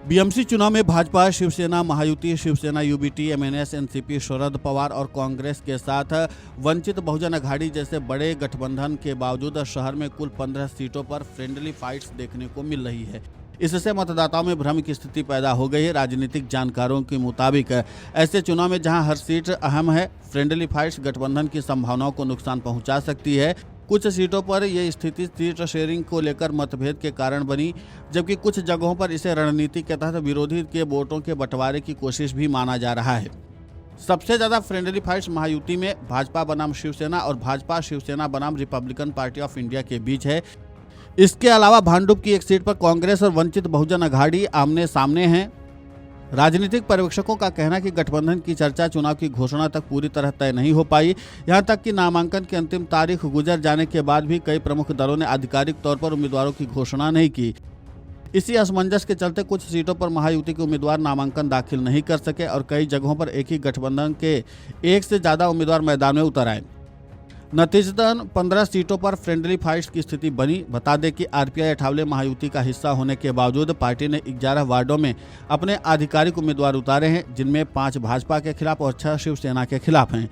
BMC चुनाव में भाजपा, शिवसेना, महायुति, शिवसेना यूबीटी, एमएनएस, एनसीपी, शरद पवार और कांग्रेस के साथ वंचित बहुजन अघाड़ी जैसे बड़े गठबंधन के बावजूद शहर में कुल 15 सीटों पर फ्रेंडली फाइट्स देखने को मिल रही है। इससे मतदाताओं में भ्रम की स्थिति पैदा हो गई है। राजनीतिक जानकारों के मुताबिक ऐसे चुनाव में जहां हर सीट अहम है, फ्रेंडली फाइट्स गठबंधन की संभावनाओं को नुकसान पहुंचा सकती है। कुछ सीटों पर यह स्थिति सीट शेयरिंग को लेकर मतभेद के कारण बनी, जबकि कुछ जगहों पर इसे रणनीति के तहत विरोधी के वोटों के बंटवारे की कोशिश भी माना जा रहा है। सबसे ज्यादा फ्रेंडली फाइट्स महायुति में भाजपा बनाम शिवसेना और भाजपा शिवसेना बनाम रिपब्लिकन पार्टी ऑफ इंडिया के बीच है। इसके अलावा भांडुप की एक सीट पर कांग्रेस और वंचित बहुजन अघाड़ी आमने सामने हैं। राजनीतिक पर्यवेक्षकों का कहना है कि गठबंधन की चर्चा चुनाव की घोषणा तक पूरी तरह तय नहीं हो पाई। यहां तक कि नामांकन की अंतिम तारीख गुजर जाने के बाद भी कई प्रमुख दलों ने आधिकारिक तौर पर उम्मीदवारों की घोषणा नहीं की। इसी असमंजस के चलते कुछ सीटों पर महायुति के उम्मीदवार नामांकन दाखिल नहीं कर सके और कई जगहों पर एक ही गठबंधन के एक से ज्यादा उम्मीदवार मैदान में उतर आए। नतीजतन 15 सीटों पर फ्रेंडली फाइट्स की स्थिति बनी। बता दें कि आरपीआई अठावले महायुति का हिस्सा होने के बावजूद पार्टी ने 11 वार्डों में अपने आधिकारिक उम्मीदवार उतारे हैं, जिनमें 5 भाजपा के खिलाफ और 6 शिवसेना के खिलाफ हैं।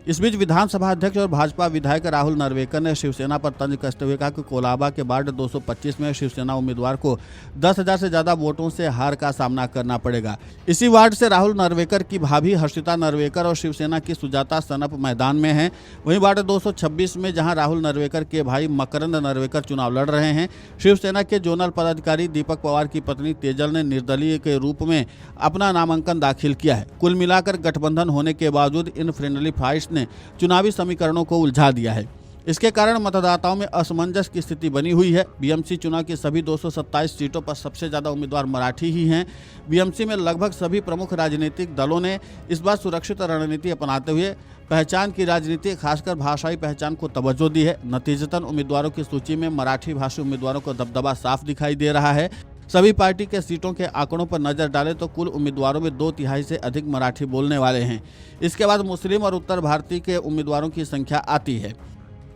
इस बीच विधानसभा अध्यक्ष और भाजपा विधायक राहुल नरवेकर ने शिवसेना पर तंज कसते हुए कहा कि कोलाबा के वार्ड 225 में शिवसेना उम्मीदवार को 10,000 से ज्यादा वोटों से हार का सामना करना पड़ेगा। इसी वार्ड से राहुल नरवेकर की भाभी हर्षिता नरवेकर और शिवसेना की सुजाता सनप मैदान में हैं। वहीं वार्ड 226 में जहां राहुल नरवेकर के भाई मकरंद नरवेकर चुनाव लड़ रहे हैं, शिवसेना के जोनल पदाधिकारी दीपक पवार की पत्नी तेजल ने निर्दलीय के रूप में अपना नामांकन दाखिल किया है। कुल मिलाकर गठबंधन होने के बावजूद इन फ्रेंडली फाइट्स ने चुनावी समीकरणों को उलझा दिया है। इसके कारण मतदाताओं में असमंजस की स्थिति बनी हुई है। बीएमसी चुनाव की सभी 227 सीटों पर सबसे ज्यादा उम्मीदवार मराठी ही हैं। बीएमसी में लगभग सभी प्रमुख राजनीतिक दलों ने इस बार सुरक्षित रणनीति अपनाते हुए पहचान की राजनीति, खासकर भाषाई पहचान को तवज्जो दी है। नतीजतन उम्मीदवारों की सूची में मराठी भाषी उम्मीदवारों को दबदबा साफ दिखाई दे रहा है। सभी पार्टी के सीटों के आंकड़ों पर नजर डालें तो कुल उम्मीदवारों में 2/3 से अधिक मराठी बोलने वाले हैं। इसके बाद मुस्लिम और उत्तर भारतीय के उम्मीदवारों की संख्या आती है।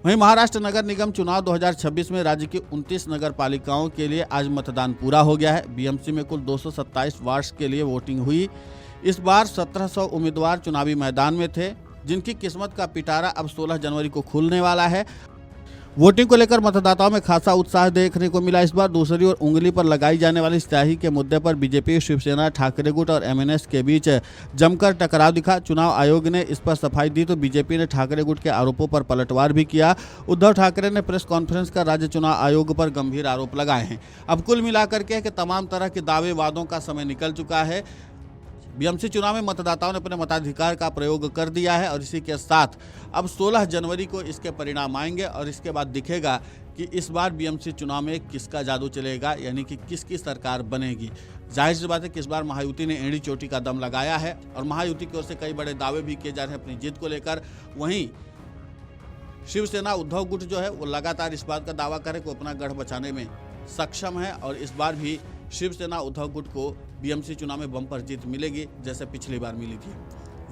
वहीं महाराष्ट्र नगर निगम चुनाव 2026 में राज्य की 29 नगर पालिकाओं के लिए आज मतदान पूरा हो गया है। बीएमसी में कुल 227 वार्ड्स के लिए वोटिंग हुई। इस बार 1700 उम्मीदवार चुनावी मैदान में थे, जिनकी किस्मत का पिटारा अब 16 जनवरी को खुलने वाला है। वोटिंग को लेकर मतदाताओं में खासा उत्साह देखने को मिला। इस बार दूसरी ओर उंगली पर लगाई जाने वाली स्याही के मुद्दे पर बीजेपी, शिवसेना, ठाकरे गुट और एमएनएस के बीच जमकर टकराव दिखा। चुनाव आयोग ने इस पर सफाई दी तो बीजेपी ने ठाकरे गुट के आरोपों पर पलटवार भी किया। उद्धव ठाकरे ने प्रेस कॉन्फ्रेंस कर राज्य चुनाव आयोग पर गंभीर आरोप लगाए हैं। अब कुल मिलाकर के तमाम तरह के दावे वादों का समय निकल चुका है। बीएमसी चुनाव में मतदाताओं ने अपने मताधिकार का प्रयोग कर दिया है और इसी के साथ अब 16 जनवरी को इसके परिणाम आएंगे और इसके बाद दिखेगा कि इस बार बीएमसी चुनाव में किसका जादू चलेगा, यानी कि किसकी सरकार बनेगी। जाहिर सी बात है कि इस बार महायुति ने एड़ी चोटी का दम लगाया है और महायुति की ओर से कई बड़े दावे भी किए जा रहे हैं अपनी जीत को लेकर। वहीं शिवसेना उद्धव गुट जो है वो लगातार इस बात का दावा करे कि वो अपना गढ़ बचाने में सक्षम है और इस बार भी शिवसेना उद्धव गुट को बीएमसी चुनाव में बम्पर जीत मिलेगी, जैसे पिछली बार मिली थी।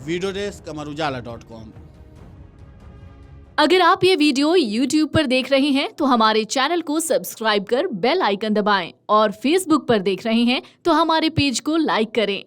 Video desk amarujala.com। अगर आप ये वीडियो YouTube पर देख रहे हैं तो हमारे चैनल को सब्सक्राइब कर बेल आइकन दबाएं और Facebook पर देख रहे हैं तो हमारे पेज को लाइक करें।